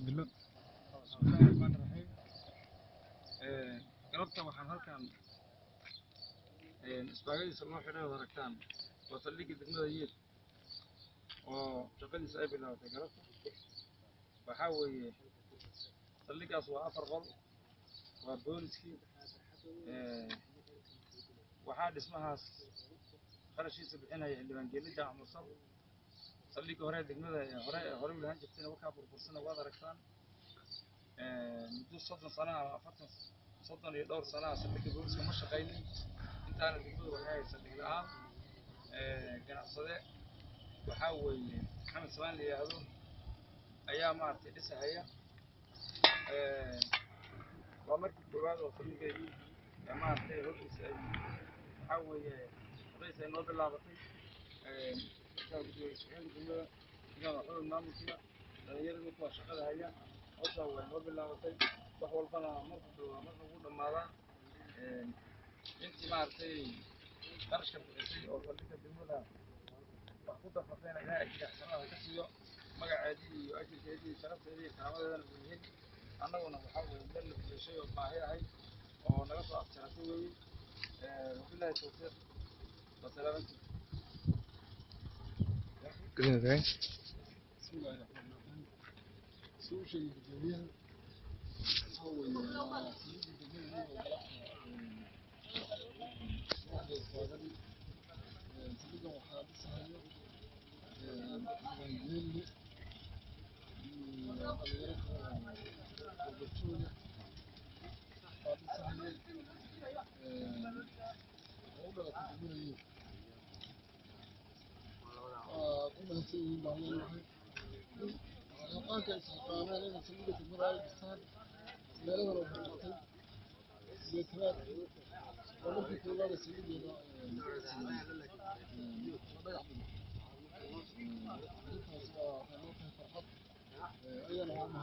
bilo bismillahi rahmaani rahiim galabta waxaan halkan isbaagadiisa loo xidhay oo aragtaan waa saldhigga degmada Yeed oo shaqadiisa ay bilaabatay galabta waxaa weeye saldhiggaas waa 4 qol waa booliskii waxaa dhismahaas qarashiisa bixinaya xildhibaan geeli jaamac mursal saldhigga hore degmada hore u lahaan jirtayna wakaa burbursana waad aragtaan muddo 30 sano ama 40 iyo dhowr sano saldhigga booliska ma shaqaynin intaana degmadu waxay ahayd saldhig la'aan ganacsade waxaa weeye maxamed samaan la yidhaahdo ayaa maaragtay dhisahaya waa markii koowaad oo saldhiggeedii maaragtay hoggiisa ay waxaa weeye shaqadiisa ay noo bilaabatay degmada waxaa maamulkiina dhalinyarada kuwa shaqada haya hawshaa way noo bilaabatay wax walbana marka ugu dhammaadaan intii maaragtay qarashka bixisay oo saldhigga degmada wax ku darfatayna ilaahay ajirka ka siiyo magaceedii iyo ajirkeedii iyo sharafteedii iyo karaamadeedana buu yihiin annaguna waxaa weeye meel la buuxishay oo baahi ahayd oo naga soo afjaratay weeye wabillahi tawfiiq wasalaamatu بسم الله الرحمن الرحيم سوشي الجميع هو سيد الجميع واحد يتفاضل سيد وحادث هاي غير الغرف والبطولة حادث هاي أولا تجميع كنا سيد الله يقاك إسحاقانا لنا سيدة المرأة الإنسان سيارة ربطتي سيكرات ونفي كلها سيدة أيضا هم